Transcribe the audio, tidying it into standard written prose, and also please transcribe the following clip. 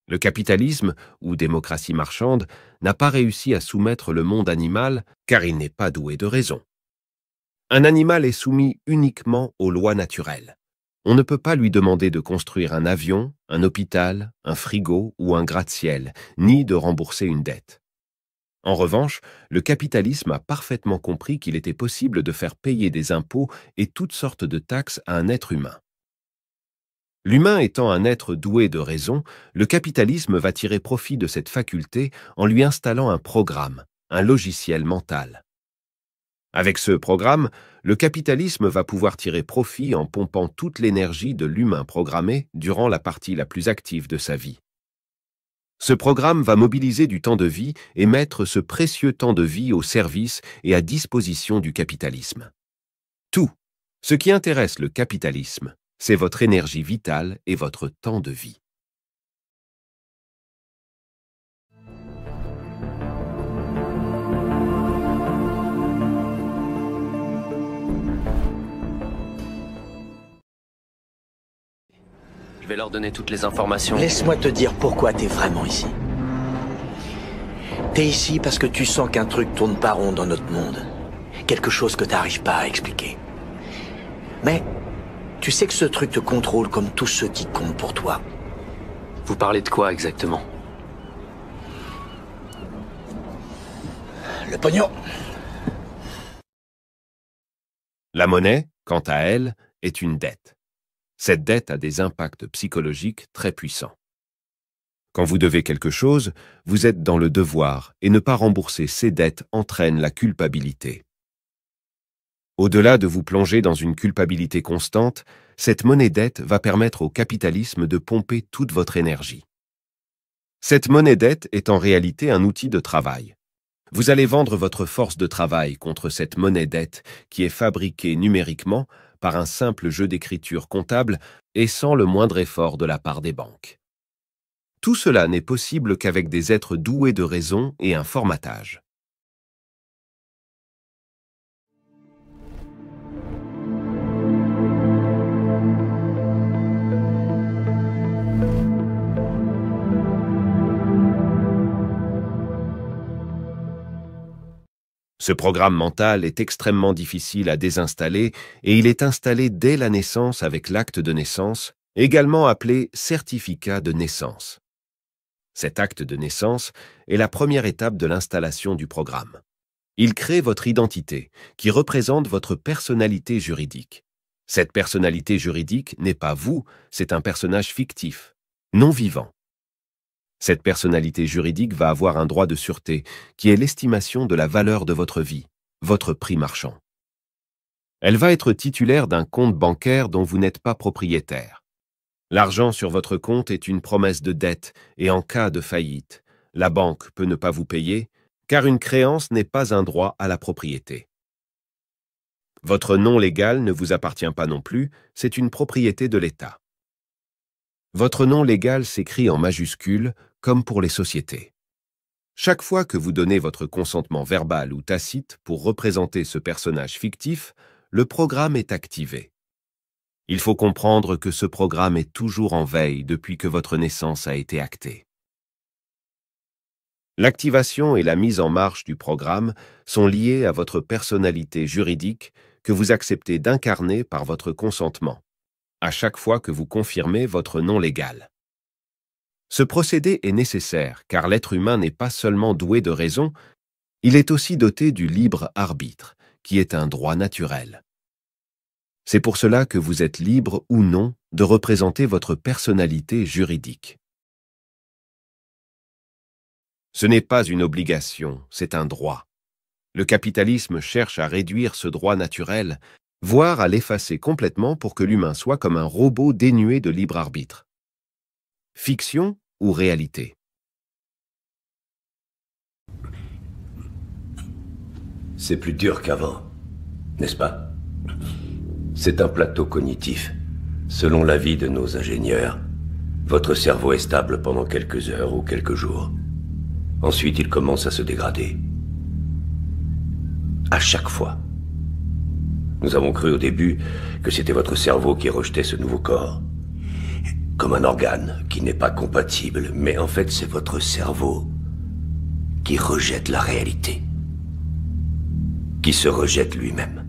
Le capitalisme, ou démocratie marchande, n'a pas réussi à soumettre le monde animal car il n'est pas doué de raison. Un animal est soumis uniquement aux lois naturelles. On ne peut pas lui demander de construire un avion, un hôpital, un frigo ou un gratte-ciel, ni de rembourser une dette. En revanche, le capitalisme a parfaitement compris qu'il était possible de faire payer des impôts et toutes sortes de taxes à un être humain. L'humain étant un être doué de raison, le capitalisme va tirer profit de cette faculté en lui installant un programme, un logiciel mental. Avec ce programme, le capitalisme va pouvoir tirer profit en pompant toute l'énergie de l'humain programmé durant la partie la plus active de sa vie. Ce programme va mobiliser du temps de vie et mettre ce précieux temps de vie au service et à disposition du capitalisme. Tout, ce qui intéresse le capitalisme, c'est votre énergie vitale et votre temps de vie. Je vais leur donner toutes les informations. Laisse-moi te dire pourquoi t'es vraiment ici. T'es ici parce que tu sens qu'un truc tourne pas rond dans notre monde. Quelque chose que t'arrives pas à expliquer. Mais tu sais que ce truc te contrôle comme tous ceux qui comptent pour toi. Vous parlez de quoi exactement? Le pognon. La monnaie, quant à elle, est une dette. Cette dette a des impacts psychologiques très puissants. Quand vous devez quelque chose, vous êtes dans le devoir et ne pas rembourser ces dettes entraîne la culpabilité. Au-delà de vous plonger dans une culpabilité constante, cette monnaie-dette va permettre au capitalisme de pomper toute votre énergie. Cette monnaie-dette est en réalité un outil de travail. Vous allez vendre votre force de travail contre cette monnaie-dette qui est fabriquée numériquement par un simple jeu d'écriture comptable et sans le moindre effort de la part des banques. Tout cela n'est possible qu'avec des êtres doués de raison et un formatage. Ce programme mental est extrêmement difficile à désinstaller et il est installé dès la naissance avec l'acte de naissance, également appelé certificat de naissance. Cet acte de naissance est la première étape de l'installation du programme. Il crée votre identité, qui représente votre personnalité juridique. Cette personnalité juridique n'est pas vous, c'est un personnage fictif, non vivant. Cette personnalité juridique va avoir un droit de sûreté, qui est l'estimation de la valeur de votre vie, votre prix marchand. Elle va être titulaire d'un compte bancaire dont vous n'êtes pas propriétaire. L'argent sur votre compte est une promesse de dette et en cas de faillite, la banque peut ne pas vous payer, car une créance n'est pas un droit à la propriété. Votre nom légal ne vous appartient pas non plus, c'est une propriété de l'État. Votre nom légal s'écrit en majuscules, comme pour les sociétés. Chaque fois que vous donnez votre consentement verbal ou tacite pour représenter ce personnage fictif, le programme est activé. Il faut comprendre que ce programme est toujours en veille depuis que votre naissance a été actée. L'activation et la mise en marche du programme sont liées à votre personnalité juridique que vous acceptez d'incarner par votre consentement, à chaque fois que vous confirmez votre nom légal. Ce procédé est nécessaire car l'être humain n'est pas seulement doué de raison, il est aussi doté du libre arbitre, qui est un droit naturel. C'est pour cela que vous êtes libre ou non de représenter votre personnalité juridique. Ce n'est pas une obligation, c'est un droit. Le capitalisme cherche à réduire ce droit naturel, voire à l'effacer complètement pour que l'humain soit comme un robot dénué de libre arbitre. Fiction ou réalité? C'est plus dur qu'avant, n'est-ce pas? C'est un plateau cognitif. Selon l'avis de nos ingénieurs, votre cerveau est stable pendant quelques heures ou quelques jours. Ensuite, il commence à se dégrader. À chaque fois. Nous avons cru au début que c'était votre cerveau qui rejetait ce nouveau corps. Comme un organe qui n'est pas compatible, mais en fait c'est votre cerveau qui rejette la réalité. Qui se rejette lui-même.